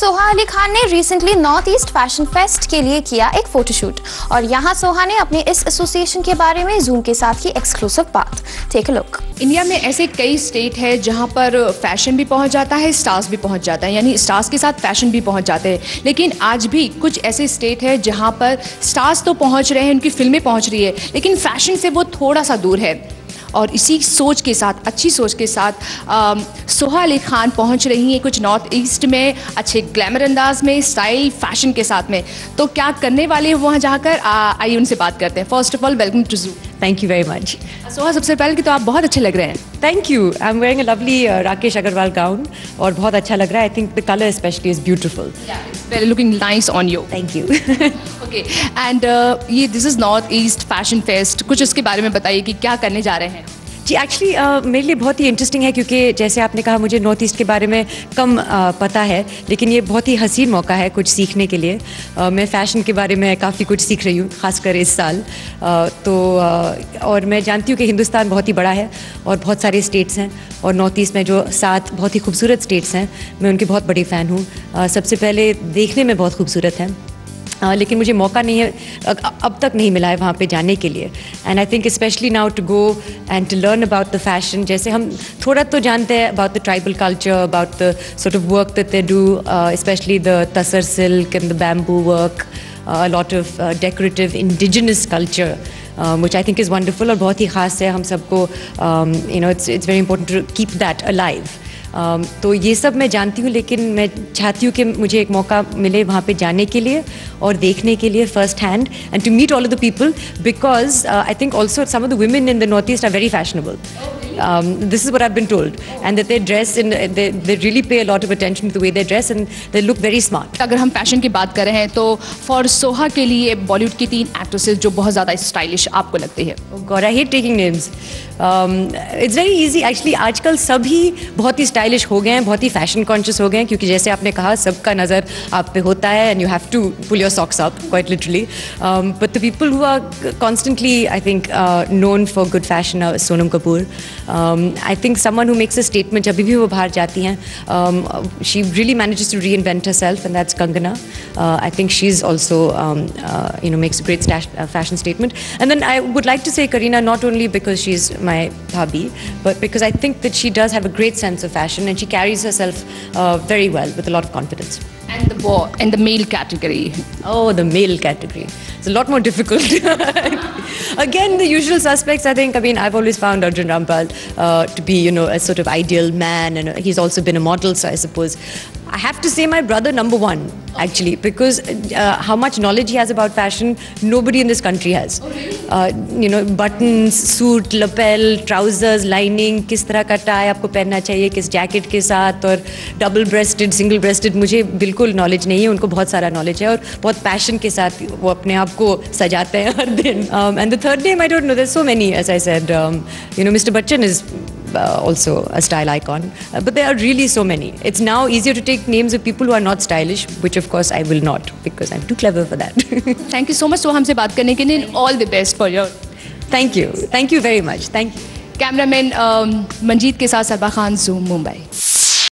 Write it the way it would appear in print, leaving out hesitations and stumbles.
सोहा अली खान ने recently north East fashion fest के लिए किया एक फोटोशूट और यहाँ सोहा ने अपने इस एसोसिएशन के बारे में जूम के साथ की एक्सक्लूसिव बात। Take a look. इंडिया में ऐसे कई स्टेट है जहाँ पर फैशन भी पहुँच जाता है, स्टार्स भी पहुँच जाता है, यानी स्टार्स के साथ फैशन भी पहुँच जाते हैं। लेकिन आज भी कुछ ऐसे स्टेट है जहाँ पर स्टार्स तो पहुँच रहे हैं, उनकी फिल्में पहुँच रही है, लेकिन फैशन से वो थोड़ा सा दूर है। और इसी सोच के साथ, अच्छी सोच के साथ सोहा अली खान पहुंच रही हैं कुछ नॉर्थ ईस्ट में अच्छे ग्लैमर अंदाज में, स्टाइल फैशन के साथ में। तो क्या करने वाले हैं वहाँ जाकर, आइए उनसे बात करते हैं। First of all welcome to zoo. Thank you very much. Soha, सबसे पहले कि तो आप बहुत अच्छे लग रहे हैं। Thank you. I am wearing a lovely Rakesh Agarwal gown और बहुत अच्छा लग रहा है। I think the colour specially is beautiful. Very looking nice on you. Thank you. Okay, and ये this is North East fashion fest, कुछ इसके बारे में बताइए कि क्या करने जा रहे हैं। जी, एक्चुअली मेरे लिए बहुत ही इंटरेस्टिंग है क्योंकि जैसे आपने कहा मुझे नॉर्थ ईस्ट के बारे में कम पता है, लेकिन ये बहुत ही हसीन मौका है कुछ सीखने के लिए। मैं फ़ैशन के बारे में काफ़ी कुछ सीख रही हूँ, ख़ासकर इस साल। और मैं जानती हूँ कि हिंदुस्तान बहुत ही बड़ा है और बहुत सारे स्टेट्स हैं, और नॉर्थ ईस्ट में जो 7 बहुत ही खूबसूरत स्टेट्स हैं, मैं उनकी बहुत बड़ी फ़ैन हूँ। सबसे पहले देखने में बहुत खूबसूरत है, लेकिन मुझे मौका नहीं है, अब तक नहीं मिला है वहाँ पे जाने के लिए। And I think specially now to go and to learn about the fashion. जैसे हम थोड़ा तो जानते हैं about the tribal culture, about the sort of work that they do, specially the tussar silk and the bamboo work, a lot of decorative indigenous culture, which I think is wonderful और बहुत ही ख़ास है हम सबको। it's very important to keep that alive. तो ये सब मैं जानती हूँ, लेकिन मैं चाहती हूँ कि मुझे एक मौका मिले वहाँ पे जाने के लिए और देखने के लिए first hand, and to meet all of the people, because I think also some of the women in the north east are very fashionable. This is what I've been told, and that they dress in, they really pay a lot of attention to the way they dress, and they look very smart. अगर हम fashion की बात कर रहे हैं तो for Soha के लिए बॉलीवुड की 3 एक्ट्रेसेस जो बहुत ज़्यादा स्टाइलिश आपको लगती है। Oh God, I hate taking names. It's very easy actually. आजकल सभी बहुत ही स्टाइलिश हो गए हैं, बहुत ही फैशन कॉन्शियस हो गए हैं, क्योंकि जैसे आपने कहा सबका नज़र आप पे होता है, and you have to pull your socks up quite literally. But the people who are constantly, I think, known for good fashion are Sonam Kapoor. I think someone who makes a statement जब भी वो बाहर जाती हैं, she really manages to reinvent herself, and that's Kangana. I think she's also makes a great fashion statement. And then I would like to say Kareena, not only because she's my bhabhi, but because I think that she does have a great sense of fashion, and she carries herself very well with a lot of confidence. And the male category. Oh, the male category. It's a lot more difficult. Again, the usual suspects, I think. I mean, I've always found Arjun Rampal to be, a sort of ideal man, and he's also been a model, so I suppose. I have to say my brother number 1, actually, because how much knowledge he has about fashion, nobody in this country has. Buttons, suit, lapel, trousers, lining, किस तरह का tie आपको पहनना चाहिए, किस jacket के साथ, और डबल ब्रेस्टेड, सिंगल ब्रेस्टेड, मुझे बिल्कुल नॉलेज नहीं है, उनको बहुत सारा नॉलेज है और बहुत पैशन के साथ वो अपने आप को सजाते हैं हर दिन. And the third name, I don't know, there's so many, as I said. Mr. Bachchan is also a style icon, but there are really so many. It's now easier to take names of people who are not stylish, which of course I will not, because I'm too clever for that. Thank you so much. So हमसे बात करने के लिए all the best for your. Thank you very much. Thank you. Cameraman Manjeet के साथ सरबा Khan, zoom, Mumbai.